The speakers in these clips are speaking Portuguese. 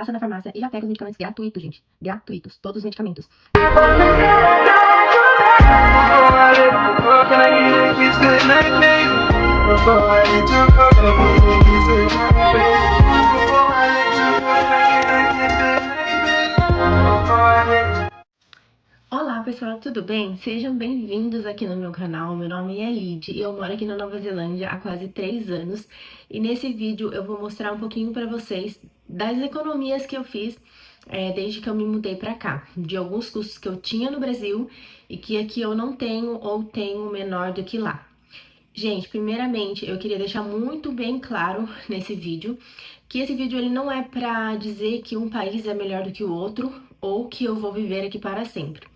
passa na farmácia e já pega os medicamentos gratuitos, gente. Gratuitos, todos os medicamentos. Olá pessoal, tudo bem? Sejam bem-vindos aqui no meu canal. Meu nome é Lid e eu moro aqui na Nova Zelândia há quase 3 anos. E nesse vídeo eu vou mostrar um pouquinho para vocês das economias que eu fiz desde que eu me mudei para cá. De alguns custos que eu tinha no Brasil e que aqui eu não tenho ou tenho menor do que lá. Gente, primeiramente eu queria deixar muito bem claro nesse vídeo que esse vídeo ele não é para dizer que um país é melhor do que o outro ou que eu vou viver aqui para sempre.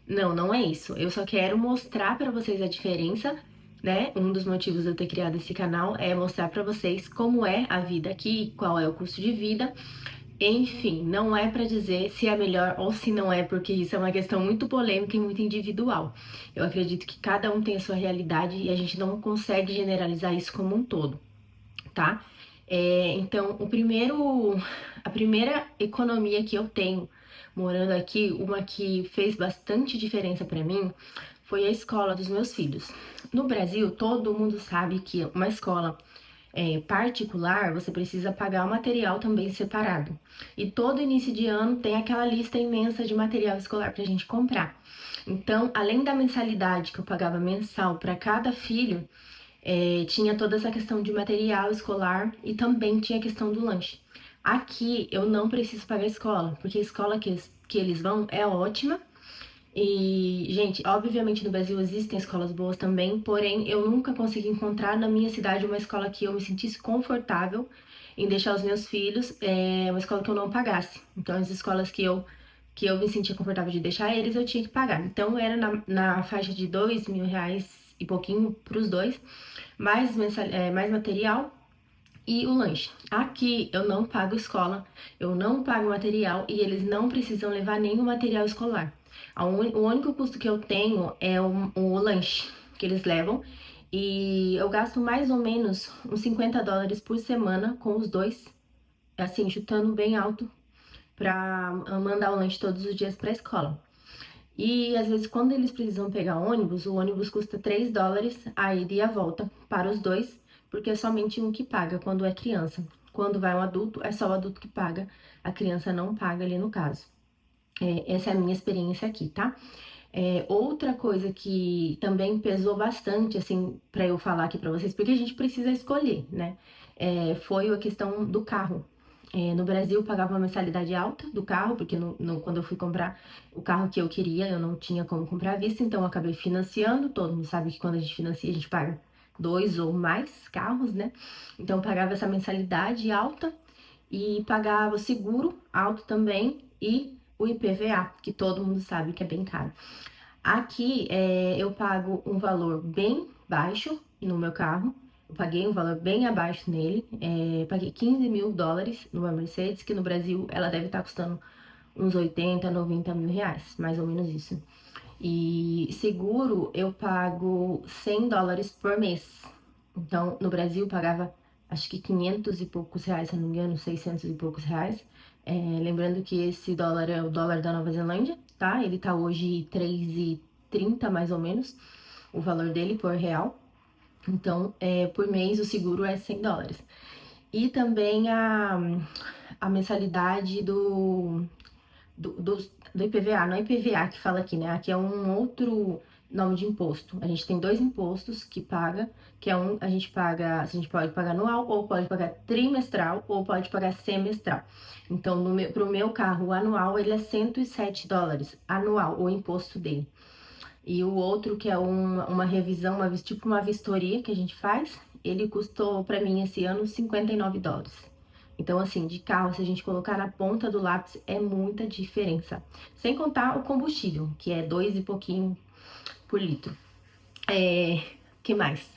Não, não é isso. Eu só quero mostrar pra vocês a diferença, né? Um dos motivos de eu ter criado esse canal é mostrar pra vocês como é a vida aqui, qual é o custo de vida. Enfim, não é pra dizer se é melhor ou se não é, porque isso é uma questão muito polêmica e muito individual. Eu acredito que cada um tem a sua realidade e a gente não consegue generalizar isso como um todo, tá? Então, a primeira economia que eu tenho morando aqui, uma que fez bastante diferença para mim, foi a escola dos meus filhos. No Brasil, todo mundo sabe que uma escola particular, você precisa pagar o material também separado. E todo início de ano tem aquela lista imensa de material escolar para a gente comprar. Então, além da mensalidade que eu pagava mensal para cada filho, tinha toda essa questão de material escolar e também tinha a questão do lanche. Aqui eu não preciso pagar escola, porque a escola que eles vão é ótima. E, gente, obviamente no Brasil existem escolas boas também, porém eu nunca consegui encontrar na minha cidade uma escola que eu me sentisse confortável em deixar os meus filhos, uma escola que eu não pagasse. Então, as escolas que eu me sentia confortável de deixar eles, eu tinha que pagar. Então, era na faixa de R$ 2.000 e pouquinho para os dois, mais material e o lanche. Aqui eu não pago escola, eu não pago material e eles não precisam levar nenhum material escolar. O único custo que eu tenho é o lanche que eles levam e eu gasto mais ou menos uns US$ 50 por semana com os dois, assim, chutando bem alto pra mandar o lanche todos os dias pra escola. E às vezes, quando eles precisam pegar ônibus, o ônibus custa US$ 3 a ida e a volta para os dois, porque é somente um que paga quando é criança. Quando vai um adulto, é só o adulto que paga, a criança não paga ali no caso. Essa é a minha experiência aqui, tá? Outra coisa que também pesou bastante, assim, pra eu falar aqui pra vocês, porque a gente precisa escolher, né? Foi a questão do carro. No Brasil, eu pagava uma mensalidade alta do carro, porque quando eu fui comprar o carro que eu queria, eu não tinha como comprar à vista, então eu acabei financiando. Todo mundo sabe que quando a gente financia, a gente paga 2 ou mais carros, né? Então eu pagava essa mensalidade alta e pagava o seguro alto também e o IPVA, que todo mundo sabe que é bem caro. Aqui eu pago um valor bem baixo no meu carro. Eu paguei um valor bem abaixo nele. Paguei US$ 15.000 numa Mercedes, que no Brasil ela deve estar custando uns 80, R$ 90.000, mais ou menos isso. E seguro eu pago US$ 100 por mês. Então, no Brasil eu pagava acho que 500 e poucos reais, se não me engano, 600 e poucos reais. Lembrando que esse dólar é o dólar da Nova Zelândia, tá? Ele tá hoje 3,30 mais ou menos, o valor dele por real. Então, por mês o seguro é US$ 100. E também a mensalidade do IPVA, não é IPVA que fala aqui, né? Aqui é um outro nome de imposto. A gente tem dois impostos que paga, que é a gente pode pagar anual, ou pode pagar trimestral, ou pode pagar semestral. Então, pro meu carro, o anual, ele é US$ 107, anual, o imposto dele. E o outro, que é uma revisão, tipo uma vistoria que a gente faz, ele custou pra mim esse ano US$ 59. Então, assim, de carro, se a gente colocar na ponta do lápis, é muita diferença. Sem contar o combustível, que é 2 e pouquinho por litro. Que mais?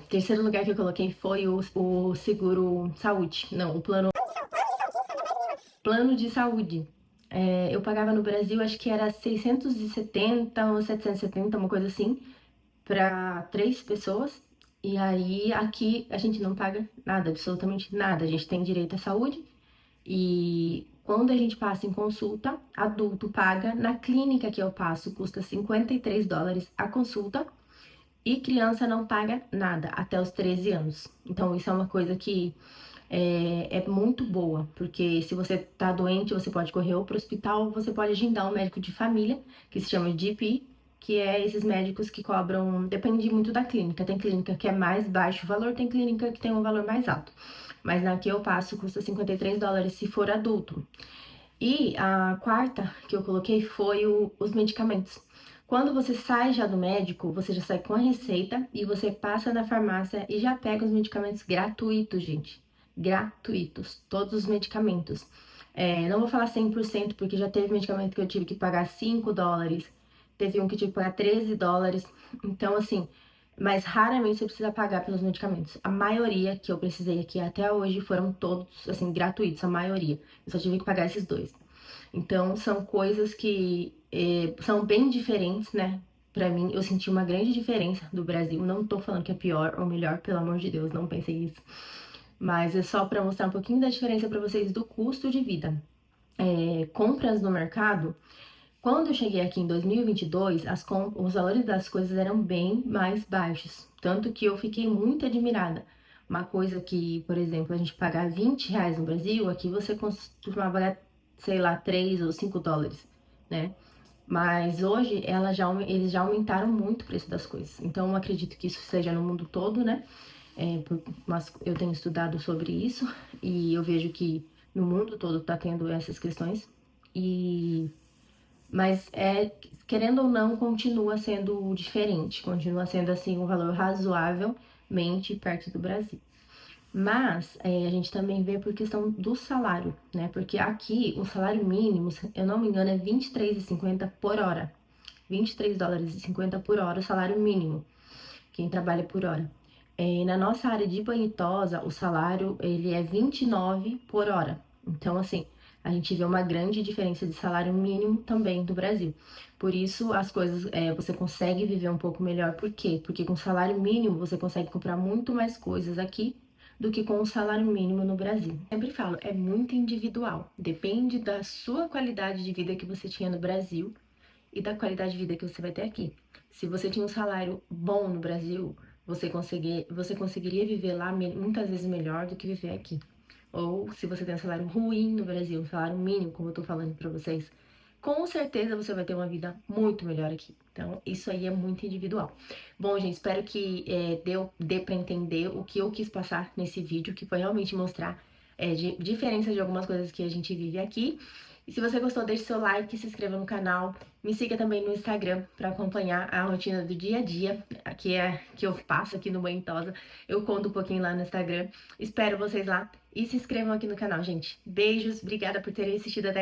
Terceiro lugar que eu coloquei foi o seguro saúde. Não, o plano de saúde. Eu pagava no Brasil, acho que era 670 ou 770, uma coisa assim, para 3 pessoas. E aí, aqui, a gente não paga nada, absolutamente nada. A gente tem direito à saúde, E quando a gente passa em consulta, adulto paga, na clínica que eu passo custa US$ 53 a consulta, e criança não paga nada até os 13 anos. Então, isso é uma coisa que é muito boa, porque se você tá doente, você pode correr ou pro hospital, ou você pode agendar um médico de família, que se chama GP, que é esses médicos que cobram, depende muito da clínica. Tem clínica que é mais baixo o valor, tem clínica que tem um valor mais alto. Mas na que eu passo custa US$ 53 se for adulto. E a quarta que eu coloquei foi os medicamentos. Quando você sai já do médico, você já sai com a receita e você passa na farmácia e já pega os medicamentos gratuitos, gente. Gratuitos, todos os medicamentos. Não vou falar 100% porque já teve medicamento que eu tive que pagar US$ 5, teve um que eu tive que pagar US$ 13. Então, assim, mas raramente você precisa pagar pelos medicamentos. A maioria que eu precisei aqui até hoje foram todos, assim, gratuitos, a maioria. Eu só tive que pagar esses dois. Então, são coisas que são bem diferentes, né? Pra mim, eu senti uma grande diferença do Brasil. Não tô falando que é pior ou melhor, pelo amor de Deus, não pensei isso. Mas é só pra mostrar um pouquinho da diferença pra vocês do custo de vida. Compras no mercado, quando eu cheguei aqui em 2022, os valores das coisas eram bem mais baixos. Tanto que eu fiquei muito admirada. Uma coisa que, por exemplo, a gente pagar R$ 20 no Brasil, aqui você costuma pagar, sei lá, US$ 3 ou US$ 5, né? Mas hoje eles já aumentaram muito o preço das coisas. Então eu acredito que isso seja no mundo todo, né? Mas eu tenho estudado sobre isso e eu vejo que no mundo todo tá tendo essas questões. E mas querendo ou não, continua sendo diferente, continua sendo assim um valor razoavelmente perto do Brasil. Mas a gente também vê por questão do salário, né? Porque aqui o salário mínimo, se eu não me engano, é R$ 23,50 por hora. US$ 23,50 por hora, o salário mínimo, quem trabalha por hora. Na nossa área de banhitosa, o salário ele é 29 por hora. Então, assim, a gente vê uma grande diferença de salário mínimo também do Brasil. Por isso, as coisas, você consegue viver um pouco melhor. Por quê? Porque com salário mínimo você consegue comprar muito mais coisas aqui do que com o salário mínimo no Brasil. Sempre falo, é muito individual. Depende da sua qualidade de vida que você tinha no Brasil e da qualidade de vida que você vai ter aqui. Se você tinha um salário bom no Brasil, você conseguiria viver lá muitas vezes melhor do que viver aqui. Ou se você tem um salário ruim no Brasil, um salário mínimo, como eu tô falando pra vocês, com certeza você vai ter uma vida muito melhor aqui. Então, isso aí é muito individual. Bom, gente, espero que dê pra entender o que eu quis passar nesse vídeo, que foi realmente mostrar diferença de algumas coisas que a gente vive aqui. E se você gostou, deixe seu like, se inscreva no canal, me siga também no Instagram para acompanhar a rotina do dia a dia, que eu passo aqui no Banho Tosa. Eu conto um pouquinho lá no Instagram. Espero vocês lá e se inscrevam aqui no canal, gente. Beijos, obrigada por terem assistido até